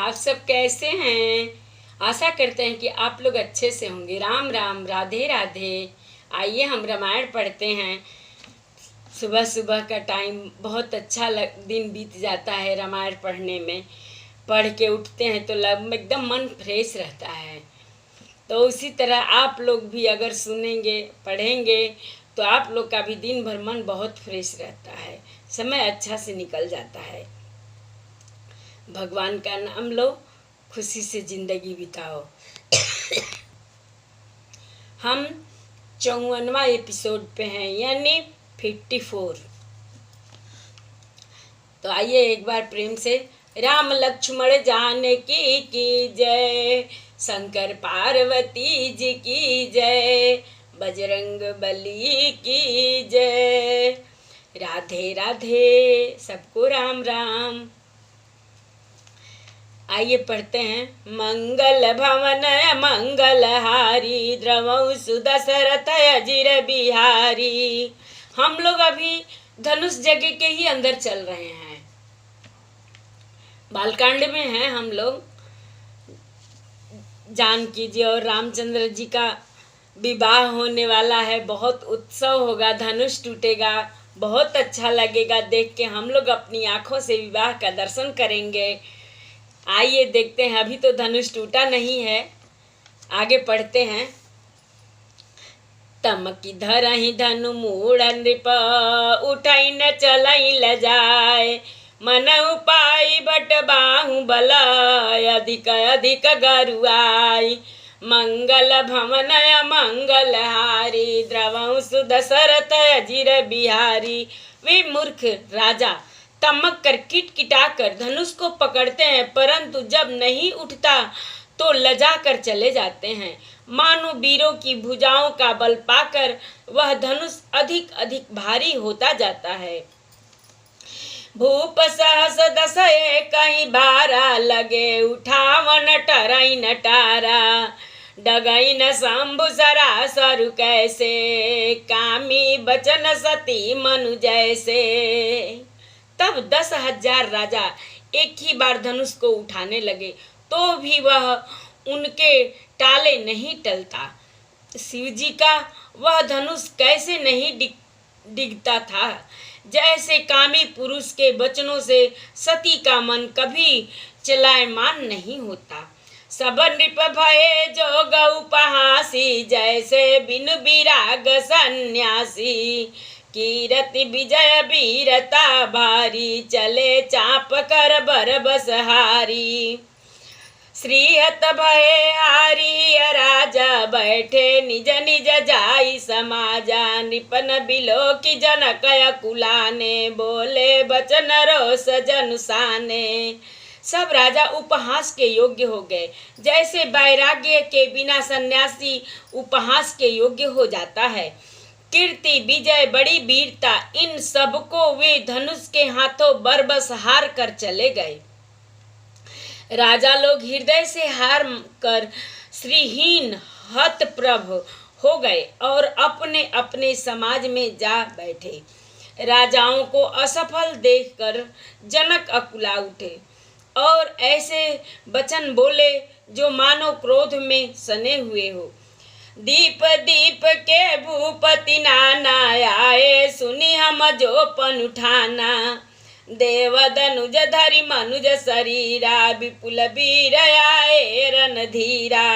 आप सब कैसे हैं? आशा करते हैं कि आप लोग अच्छे से होंगे। राम राम, राधे राधे। आइए हम रामायण पढ़ते हैं। सुबह सुबह का टाइम बहुत अच्छा दिन बीत जाता है रामायण पढ़ने में। पढ़ के उठते हैं तो एकदम मन फ्रेश रहता है। तो उसी तरह आप लोग भी अगर सुनेंगे, पढ़ेंगे तो आप लोग का भी दिन भर मन बहुत फ्रेश रहता है, समय अच्छा से निकल जाता है। भगवान का नाम लो, खुशी से जिंदगी बिताओ। हम 54वां एपिसोड पे हैं, यानी 54। तो आइए एक बार प्रेम से राम लक्ष्मण जानकी की जय, शंकर पार्वती जी की जय, बजरंग बली की जय। राधे राधे, सबको राम राम। आइए पढ़ते हैं। मंगल भवन मंगल हारी, द्रवौ सुदशरथ अजिर बिहारी। हम लोग अभी धनुष जगह के ही अंदर चल रहे हैं, बालकांड में हैं हम लोग। जानकी जी और रामचंद्र जी का विवाह होने वाला है, बहुत उत्सव होगा, धनुष टूटेगा, बहुत अच्छा लगेगा देख के। हम लोग अपनी आंखों से विवाह का दर्शन करेंगे। आइए देखते हैं। अभी तो धनुष टूटा नहीं है, आगे पढ़ते हैं। तमकी धरहि धनु मूढ़ नृप, उठाई न चलई ल जाय, मन उपाय बट बाहु बल, अधिक अधिक गरुआई। मंगल भवन मंगल हारी, द्रवौ सुदशरथ अजिर बिहारी। वे मूर्ख राजा तमक कर किटकिटा कर धनुष को पकड़ते हैं, परंतु जब नहीं उठता तो लजा कर चले जाते हैं। मानो वीरों की भुजाओं का बल पाकर वह धनुष अधिक अधिक भारी होता जाता है। भूप सहस दस कहीं बारा, लगे उठावन टरई नटारा, डगई न शंभु सरासरु कैसे, कामी बचन सती मनु जैसे। तब 10,000 राजा एक ही बार धनुष को उठाने लगे, तो भी वह उनके टाले नहीं टलता। शिव जी का वह धनुष कैसे नहीं डिगता था, जैसे कामी पुरुष के वचनों से सती का मन कभी चलायमान नहीं होता। सब नृप भये जोग उपहासी, जैसे बिनु विराग सन्यासी, कीरति विजय वीरता भारी, चले चाप कर बर बसहारी। श्रीहत भये हारी राजा, बैठे निज निज जाई समाजा, निपन बिलो की जनक कुलाने, बोले बचन रोस जनुसाने। सब राजा उपहास के योग्य हो गए, जैसे वैराग्य के बिना सन्यासी उपहास के योग्य हो जाता है। कीर्ति विजय बड़ी वीरता, इन सबको वे धनुष के हाथों बरबस हार कर चले गए। राजा लोग हृदय से हार कर श्रीहीन हतप्रभ हो गए और अपने अपने समाज में जा बैठे। राजाओं को असफल देखकर जनक अकुला उठे और ऐसे वचन बोले जो मानो क्रोध में सने हुए हो। दीप दीप के भूपति नाना, आए सुनी हम जो पन उठाना, देवदनुज धरि मनुज शरीरा, विपुल वीर आए रणधीरा।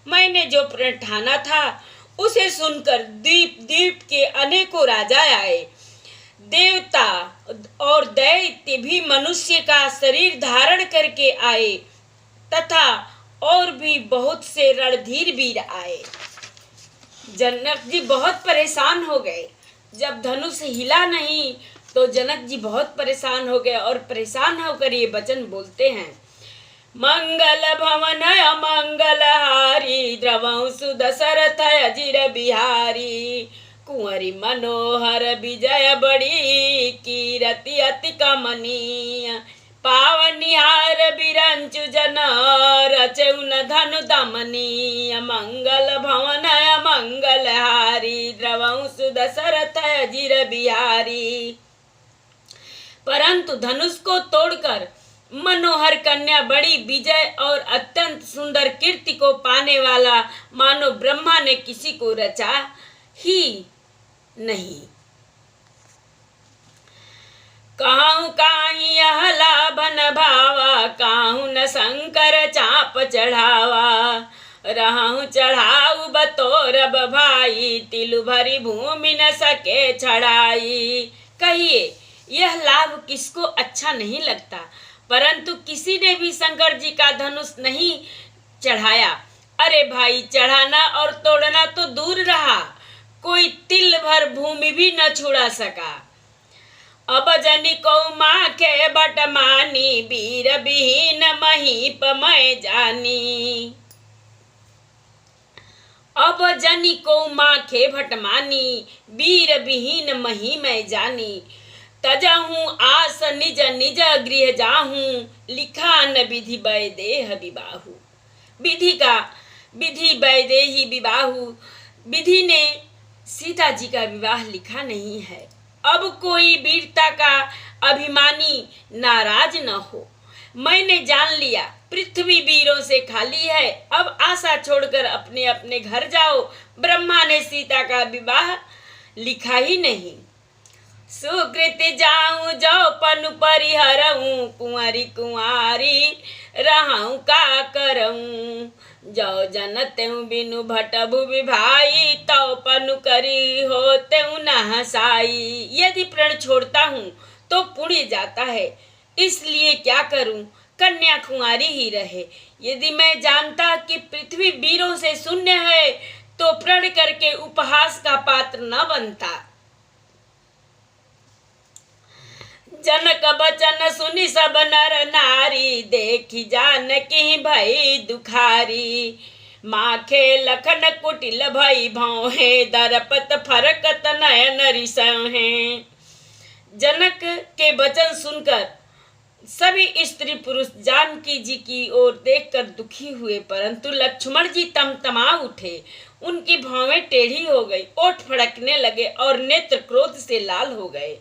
मैंने जो प्रण ठाना था उसे सुनकर दीप दीप के अनेकों राजा आए। देवता और दैत्य भी मनुष्य का शरीर धारण करके आए, तथा और भी बहुत से रणधीर वीर आए। जनक जी बहुत परेशान हो गए। जब धनुष हिला नहीं तो जनक जी बहुत परेशान हो गए और परेशान होकर ये वचन बोलते हैं। मंगल भवन मंगल हारी, द्रवौ सुदशरथ अजिर बिहारी, कुंवरी मनोहर विजय बड़ी, कीरति अति कमनीय, पावनिहार बिरंचु जन, रचउन धनु दमनीय। मंगल भवन मंगल हारी, द्रवौ सुदशरथ अजिर बिहारी। परंतु धनुष को तोड़कर मनोहर कन्या बड़ी विजय और अत्यंत सुंदर कीर्ति को पाने वाला मानो ब्रह्मा ने किसी को रचा ही नहीं। कहूँ काहीं यह लाभन भावा, काहू न शंकर चाप चढ़ावा। रहूं चढ़ाऊ बतौरब भाई, तिलु भरी भूमि न सके छड़ाई। कहिए यह लाभ किसको अच्छा नहीं लगता, परंतु किसी ने भी शंकर जी का धनुष नहीं चढ़ाया। अरे भाई, चढ़ाना और तोड़ना तो दूर रहा, कोई तिल भर भूमि भी न छुड़ा सका। अब जनी को माखे बटमानी, वीर विहीन महीप मैं जानी। अब जनी को माखे भटमानी, वीर विहीन मही मैं जानी। तजहूँ आस निज निज गृह जाहूँ, लिखा न विधि वैदेह विबाहु। विधि वैदेही विबाहु, विधि ने सीता जी का विवाह लिखा नहीं है। अब कोई वीरता का अभिमानी नाराज न हो। मैंने जान लिया पृथ्वी वीरों से खाली है, अब आशा छोड़कर अपने अपने घर जाओ। ब्रह्मा ने सीता का विवाह लिखा ही नहीं। सुकृत जाऊं जो पनु परिहरऊं, कुंवारी कुंवारी रहूं का करऊं। जो जन तेऊ बिनु भट भुवि भाई, तो पनु करी हो तेऊ न हसाई। यदि प्रण छोड़ता हूँ तो पुण्य जाता है, इसलिए क्या करूं, कन्या कुंवारी ही रहे। यदि मैं जानता कि पृथ्वी वीरों से शून्य है, तो प्रण करके उपहास का पात्र न बनता। जनक बचन सुनि सब नर नारी, देखी जानकी भई दुखारी। माखे लखन कुटिल भई भौहे, दरपत फरकत नयन रिसहे। जनक के वचन सुनकर सभी स्त्री पुरुष जानकी जी की ओर देखकर दुखी हुए, परंतु लक्ष्मण जी तमतमा उठे। उनकी भौवें टेढ़ी हो गई, ओठ फड़कने लगे और नेत्र क्रोध से लाल हो गए।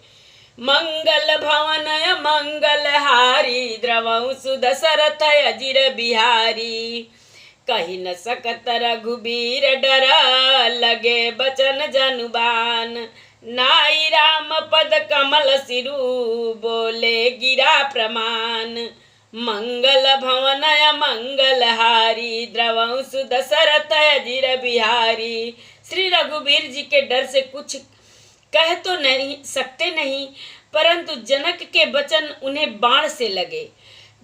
मंगल भवन मंगल हारी, द्रवहु सुदशरथ अजिर बिहारी। कही न सकत रघुबीर डर, लगे बचन जनुबान। नाई राम पद कमल सिरु, बोले गिरा प्रमाण। मंगल भवन मंगल हारी, द्रवहु सुदशरथ अजिर बिहारी। श्री रघुबीर जी के डर से कुछ कह तो नहीं सकते नहीं, परंतु जनक के वचन उन्हें बाण से लगे।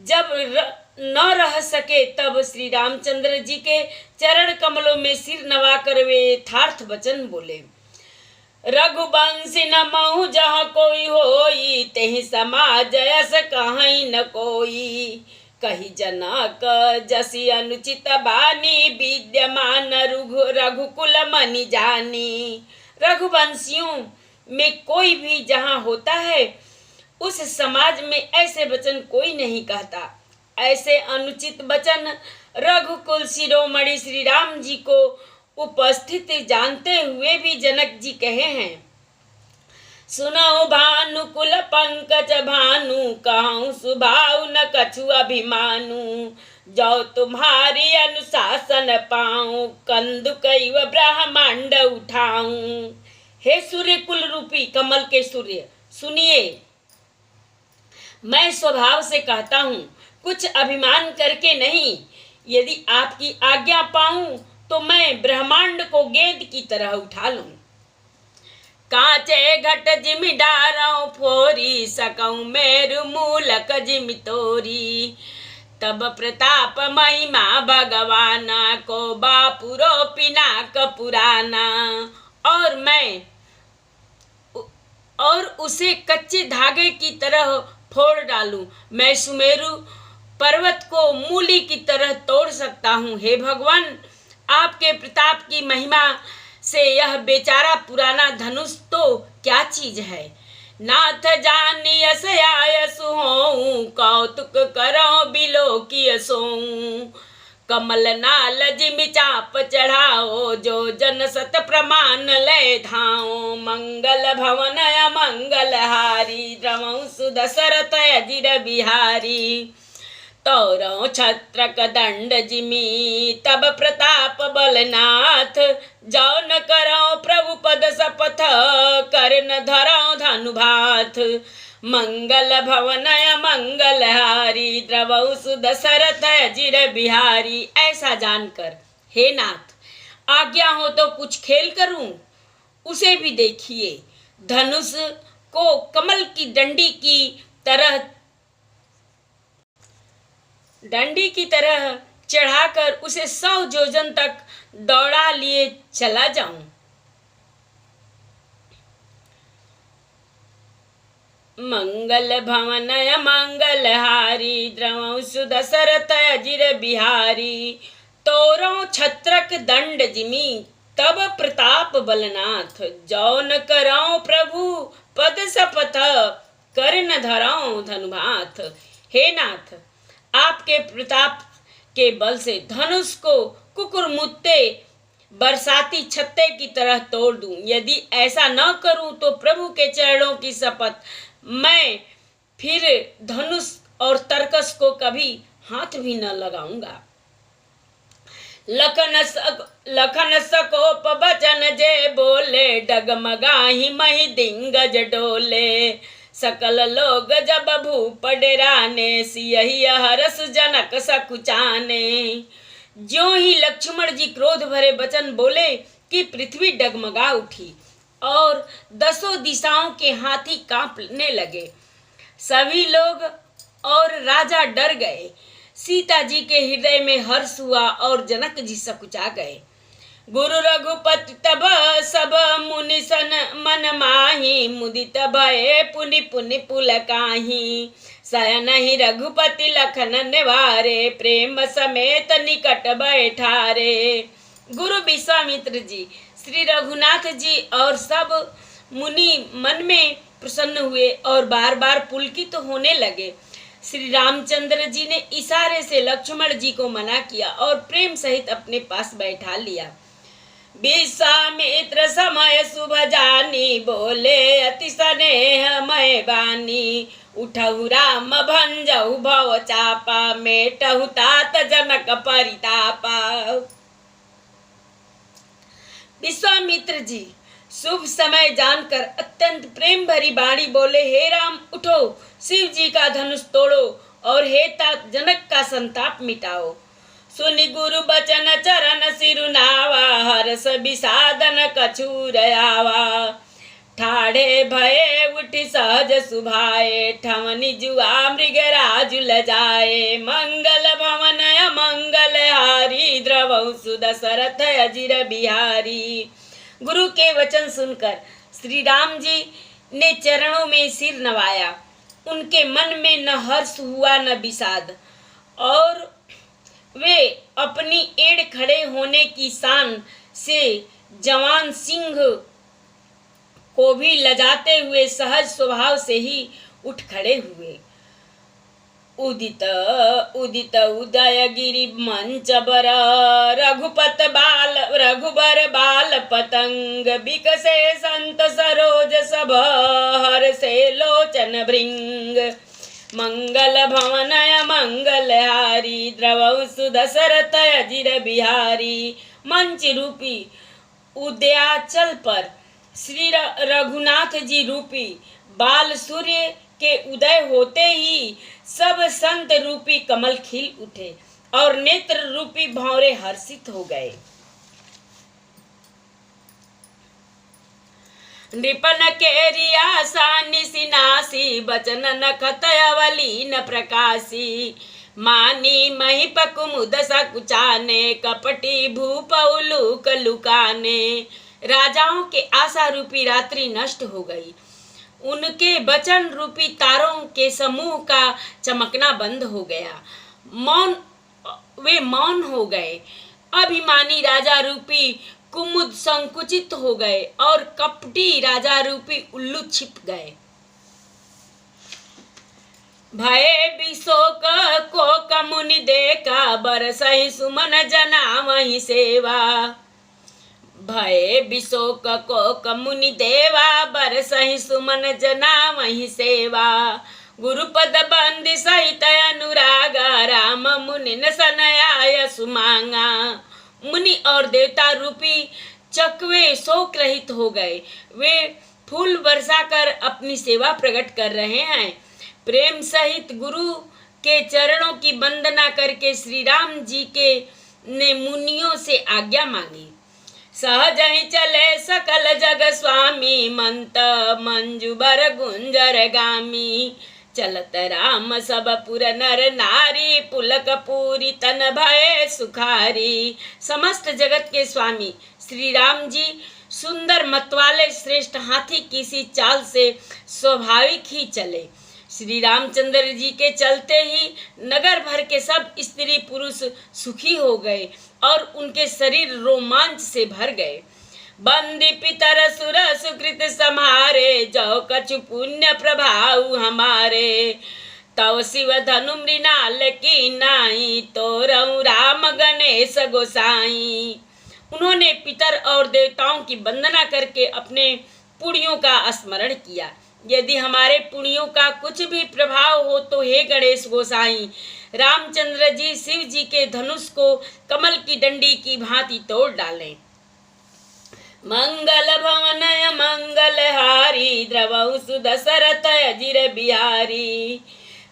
जब न रह सके तब श्री रामचंद्र जी के चरण कमलों में सिर नवाकर वे यथार्थ वचन बोले। रघुवंशी न महु जहाँ कोई होई, तेहि समाज यस कहीं न कोई। कही जनक जसी अनुचित बानी, विद्यमान रघुकुल मनि जानी। रघुवंशियों में कोई भी जहाँ होता है, उस समाज में ऐसे वचन कोई नहीं कहता। ऐसे अनुचित वचन रघुकुल शिरोमणि श्री राम जी को उपस्थित जानते हुए भी जनक जी कहे हैं। सुनौ भानुकुल पंकज भानु, कहूँ सुभाव न कछु अभिमानु। जो तुम्हारी अनुशासन पाऊं, कंदुकैव ब्रह्मांड उठाऊं। हे सूर्य कुल रूपी कमल के सूर्य, सुनिए, मैं स्वभाव से कहता हूँ, कुछ अभिमान करके नहीं। यदि आपकी आज्ञा पाऊं तो मैं ब्रह्मांड को गेंद की तरह उठा लूं। कांचे घट जिमि डारौ फोरी, सकऊं मेरु मूलक जिमि तोरी। तब प्रताप महिमा भगवाना, को बापुरो पिनाक पुराना। और उसे कच्चे धागे की तरह फोड़ डालूं। मैं सुमेरु पर्वत को मूली की तरह तोड़ सकता हूँ। हे भगवान, आपके प्रताप की महिमा से यह बेचारा पुराना धनुष तो क्या चीज है। नाथ जानियस आयसु होऊं, कौतुक करो बिलो की सोऊं। कमल नाल जिमि चाप चढ़ाओ, जो जन सत प्रमाण ले धाओ। मंगल भवन मंगल हारी, द्रवहु सुदशरथ अजिर बिहारी। तौरौ छत्रक दंड जिमी तब प्रताप बलनाथ। जाओ न करौ प्रभु पद शपथ कर न धरौ धनुभाथ। मंगल भवनय मंगलहारी द्रवौ सुदशरथ अजिर बिहारी। ऐसा जानकर हे नाथ आज्ञा हो तो कुछ खेल करूं। उसे भी देखिए, धनुष को कमल की डंडी की तरह चढ़ाकर उसे 100 योजन तक दौड़ा लिए चला जाऊं। मंगल भवनय मंगलहारी द्रवौ सुदशरथ अजिर बिहारी। तोरौ छत्रक दंड जिमी तब प्रताप बलनाथ। जौ न करौ प्रभु पद शपथ कर न धरौ धनुभाथ। हे नाथ आपके प्रताप के बल से धनुष को कुकुरमुत्ते बरसाती छत्ते की तरह तोड़ दूं। यदि ऐसा न करूं तो प्रभु के चरणों की शपथ मैं फिर धनुष और तरकस को कभी हाथ भी न लगाऊंगा। लखन सकोप बचन जे बोले डगमगाही मही दिंगज डोले। सकल लोग जब भूप डेराने सियहि हरस जनक सकुचाने। ज्यों ही लक्ष्मण जी क्रोध भरे वचन बोले कि पृथ्वी डगमगा उठी और 10 दिशाओं के हाथी कांपने लगे। सभी लोग और राजा डर गए। सीता जी के हृदय में हर्ष हुआ और जनक जी सकुचा गए। गुरु रघुपति तब सब मुनि सन मन माही। मुदित भये पुनि पुनि पुलकाही। शयन ही रघुपति लखन निवारे प्रेम समेत निकट बैठारे। गुरु विश्वामित्र जी, श्री रघुनाथ जी और सब मुनि मन में प्रसन्न हुए और बार बार पुलकित होने लगे। श्री रामचंद्र जी ने इशारे से लक्ष्मण जी को मना किया और प्रेम सहित अपने पास बैठा लिया। विश्वामित्र समय शुभ जानी बोले अति स्नेह मय बानी। उठहु राम भंजहु भव चापा मेटहु तात जनक परितापा। विश्वामित्र जी शुभ समय जानकर अत्यंत प्रेम भरी वाणी बोले, हे राम उठो, शिव जी का धनुष तोड़ो और हे तात जनक का संताप मिटाओ। सुनि गुरु बचन चरण सिरुनावा हर्ष विषादन कछूर आवा। ठाड़े भये उठि सहज सुभाए ठवनि जुआ मृगराज लजाए। मंगल भवन मंगल हारी द्रवौ सुदशरथ अजिर बिहारी। गुरु के वचन सुनकर श्री राम जी ने चरणों में सिर नवाया। उनके मन में न हर्ष हुआ न विषाद और वे अपनी एड़ खड़े होने की शान से जवान सिंह को भी लजाते हुए सहज स्वभाव से ही उठ खड़े हुए। उदित उदित उदय गिरि मंच बर रघुबर बाल पतंग। बिकसे संत सरोज सभ हर से लोचन भृंग। मंगल भवनय मंगलहारी द्रवौ सुदशरथ अजिर बिहारी। मंच रूपी उदयाचल पर श्री रघुनाथ जी रूपी बाल सूर्य के उदय होते ही सब संत रूपी कमल खिल उठे और नेत्र रूपी भंवरे हर्षित हो गए। नृपन के रियासा निसिनासी बचन नखत अवली न प्रकाशी। मानी महिप कुमुद सकुचाने कपटी भूप उलूक लुकाने। राजाओं के आशा रूपी रात्रि नष्ट हो गई। उनके वचन रूपी तारों के समूह का चमकना बंद हो गया। वे मौन हो गए। अभिमानी राजा रूपी कुमुद संकुचित हो गए और कपटी राजा रूपी उल्लू छिप गए। भय विशोक को कमुनि देखा बरसहि सुमन जना वही सेवा। भय विशोक को कमुनि देवा बरसहि सुमन जना वही सेवा। गुरुपद बंदी सहित अनुराग राम मुनि न सनयाय सुमांगा। मुनि और देवता रूपी चकवे शोक रहित हो गए। वे फूल बरसाकर अपनी सेवा प्रकट कर रहे हैं। प्रेम सहित गुरु के चरणों की वंदना करके श्री राम जी के ने मुनियों से आज्ञा मांगी। सहज ही चले सकल जग स्वामी मंत मंजू बर गुंजर गामी। चलत राम सब पुर नर नारी पुलक पूरी तन भय सुखारी। समस्त जगत के स्वामी श्री राम जी सुंदर मतवाले श्रेष्ठ हाथी किसी चाल से स्वाभाविक ही चले। श्री रामचंद्र जी के चलते ही नगर भर के सब स्त्री पुरुष सुखी हो गए और उनके शरीर रोमांच से भर गए। बंदी पितर सुर सुकृत सम्हारे जो कछु पुण्य प्रभाव हमारे। तव शिव धनु मृणाल की नाई तोरऊ राम गणेश गोसाई। उन्होंने पितर और देवताओं की वंदना करके अपने पुण्यों का स्मरण किया। यदि हमारे पुण्यों का कुछ भी प्रभाव हो तो हे गणेश गोसाई रामचंद्र जी शिव जी के धनुष को कमल की डंडी की भांति तोड़ डालें। मंगल भवनय मंगलहारी द्रवहु सुदशरथ अजिर बिहारी।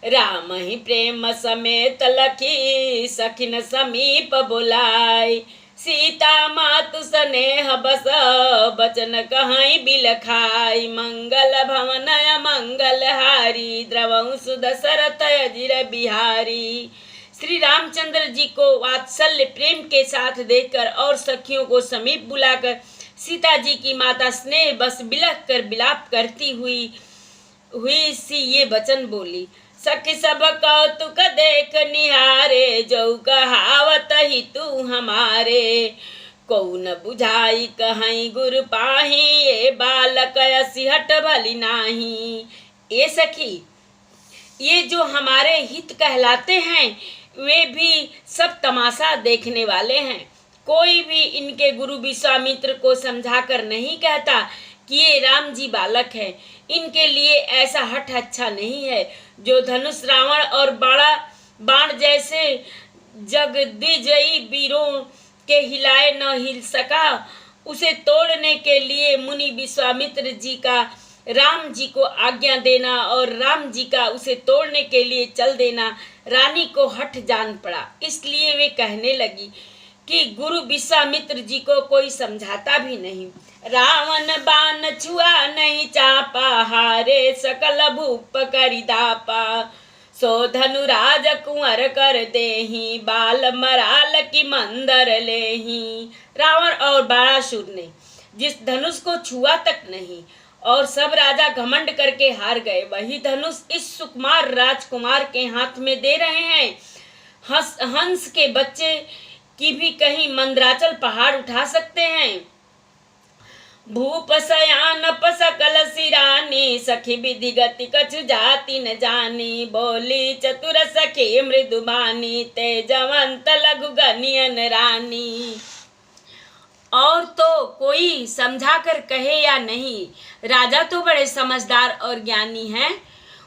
राम ही प्रेम समेत लखी सखिन समीप बुलाय। सीता मातु स्नेह बस बचन कहीं बिलखाई। मंगल भवनय मंगलहारी द्रवहु सुदशरथ अजिर बिहारी। श्री रामचंद्र जी को वात्सल्य प्रेम के साथ देखकर और सखियों को समीप बुलाकर सीता जी की माता स्नेह बस बिलख कर विलाप करती हुई सी ये वचन बोली। सखी सब कौतुक देख निहारे जो कहावत ही तू हमारे। कौन बुझाई कहीं गुर पाही ये बालक सिहट भली नाही। ए सखी ये जो हमारे हित कहलाते हैं वे भी सब तमाशा देखने वाले हैं। कोई भी इनके गुरु विश्वामित्र को समझाकर नहीं कहता कि ये राम जी बालक है। इनके लिए ऐसा हठ अच्छा नहीं है। जो धनुष रावण और बाण जैसे जगदिजयी वीरों के हिलाए न हिल सका उसे तोड़ने के लिए मुनि विश्वामित्र जी का राम जी को आज्ञा देना और राम जी का उसे तोड़ने के लिए चल देना रानी को हठ जान पड़ा। इसलिए वे कहने लगी कि गुरु विश्वामित्र जी को कोई समझाता भी नहीं। रावण बाण छुआ नहीं चापा हारे सकल भूप करि दापा। सो धनुराज कुंवर कर देही बाल मराल की मंदर लेही। रावण और बाणासुर ने जिस धनुष को छुआ तक नहीं और सब राजा घमंड करके हार गए वही धनुष इस सुकुमार राजकुमार के हाथ में दे रहे हैं। हंस के बच्चे की भी कहीं मंदराचल पहाड़ उठा सकते हैं। भूप सयान सकल सिरानी सखी विधि गति कछु जाति न जानी। बोली चतुर सखी मृदुबानी तेजवंत लघु गनियन रानी। और तो कोई समझा कर कहे या नहीं, राजा तो बड़े समझदार और ज्ञानी हैं।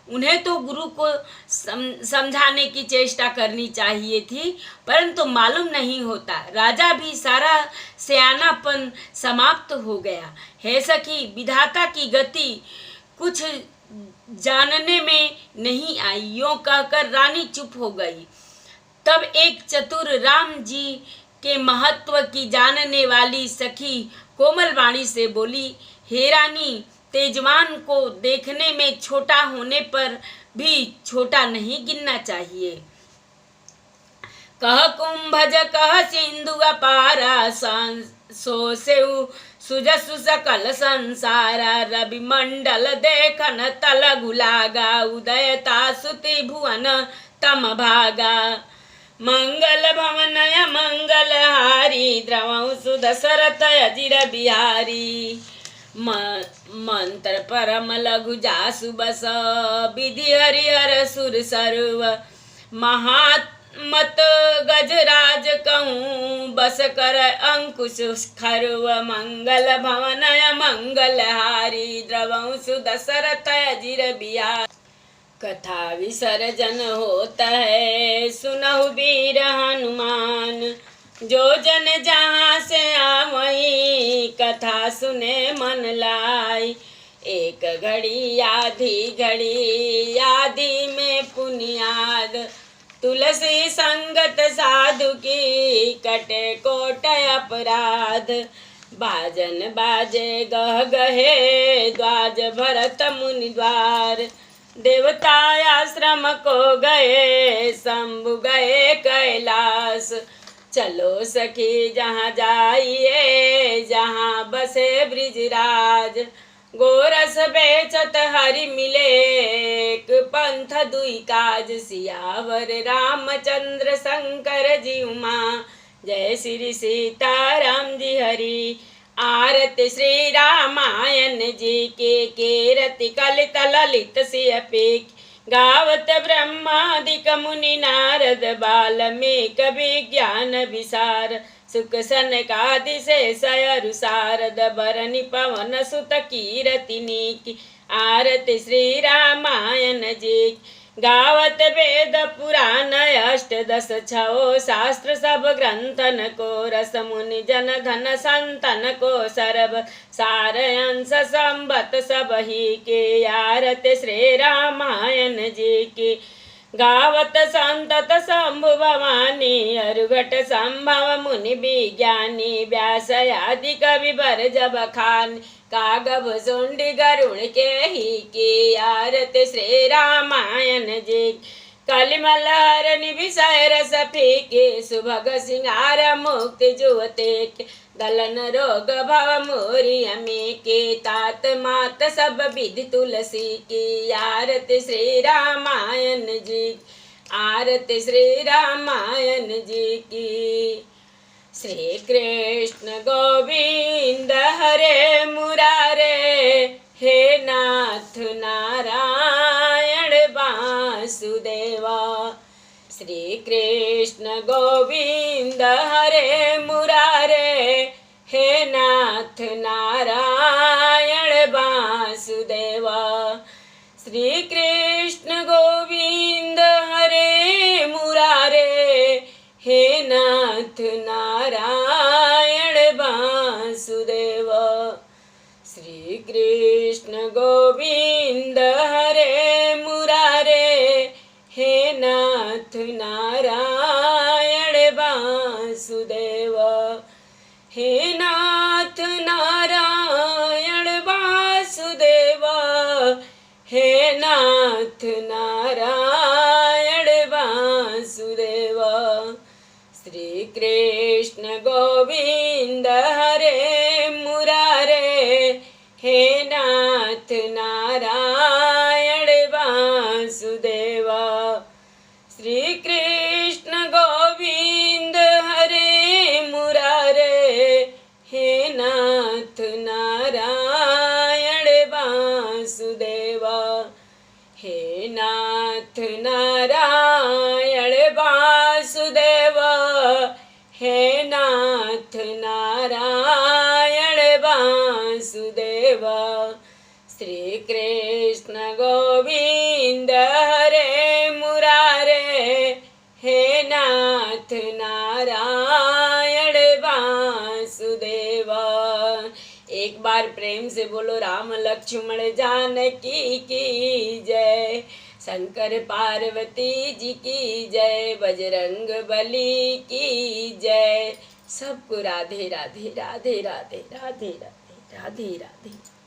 उन्हें तो गुरु को समझाने की चेष्टा करनी चाहिए थी परंतु मालूम नहीं होता। राजा भी सारा सयानापन समाप्त हो गया। हे सखी विधाता की गति कुछ जानने में नहीं आई। यों कहकर रानी चुप हो गई। तब एक चतुर राम जी के महत्व की जानने वाली सखी कोमल वाणी से बोली, हे रानी तेजवान को देखने में छोटा होने पर भी छोटा नहीं गिनना चाहिए। कह कुंभज कह सिंधु अपारा सो सेउ सुजसु सकल संसारा। रवि मंडल देखन तल गुलागा उदयता सुति भुवन तम भागा। मंगल भवनय मंगलहारी द्रवहु सुदशरथ अजिर बिहारी। मंत्र परम लघु जासु बस विधि हरिहर सुर सर्व। महात्मत गजराज कहूँ बस कर अंकुश खर्व। मंगल भवनय मंगलहारी द्रवहु सुदशरथ अजिर बिहारी। कथा विसर्जन होता है सुनहु वीर हनुमान। जो जन जहाँ से आवई कथा सुने मन लाई। एक घड़ी आधी में पुनियाद। तुलसी संगत साधु की कटे कोट अपराध। बाजन बाजे गह गहे द्वाज भरत मुनि द्वार। देवता आश्रम को गए शंभु गए कैलाश। चलो सखी जहाँ जाइए जहाँ बसे ब्रिजराज। गोरस बेचत हरि मिले एक पंथ दुई काज। सियावर रामचंद्र शंकर जी उमा जय श्री सीताराम जी हरि। आरती श्री रामायण जी के कीरति कलित ललित सियपीक। गावत ब्रह्मादिक मुनि नारद बाल्मीक विज्ञान विसार। सुख सनकादि शेष अरु शारद बरनि पवन सुत कीरति नीक। आरती श्री रामायण जी गावत वेद पुराण अष्टदश छो शास्त्र सब ग्रंथन को। रस मुनि जन धन संतन को सर्व सार अंश संबत सब ही के। आरती श्री रामायण जी की गावत संतत शंभु भवानी। अरुघट संभव मुनि विज्ञानी। व्यास आदि कवि बर जब खान। कागभ सुंडी गरुण के ही की। आरती श्री रामायण जी कलिमल हरनि विषय रस फीके। सुभग सिंगार मुक्ति जुवते। गलन रोग भव मोरी अमी के। तात मात सब विधि तुलसी की। आरती श्री रामायण जी आरती श्री रामायण जी की। श्री कृष्ण गोविंद हरे मुरारे। हे नाथ नारायण वासुदेवा। श्री कृष्ण गोविंद हरे मुरारे। हे नाथ नारायण वासुदेवा। श्री कृष्ण गोविंद हरे मुरारे। हे नाथ नारायण वासुदेवा। श्री कृष्ण गोविंद हरे मुरारे। हे नाथ नारायण वासुदेवा। हे नाथ नारायण वासुदेवा। हे नाथ नारायण वासुदेवा। श्री कृष्ण गोविंद हरे मुरारे। हे नाथ नारायण वासुदेवा। श्री कृष्ण गोविंद हरे मुरारे। हे नाथ नारायण वासुदेवा। हे नाथ नारायण वासुदेवा। हे नाथ नारायण वासुदेवा। श्री कृष्ण गोविंद हरे मुरारे। हे नाथ नारायण वासुदेवा। एक बार प्रेम से बोलो राम लक्ष्मण जानकी की जय। शंकर पार्वती जी की जय। बजरंग बली की जय। सबको राधे राधे राधे राधे राधे राधे राधे राधे।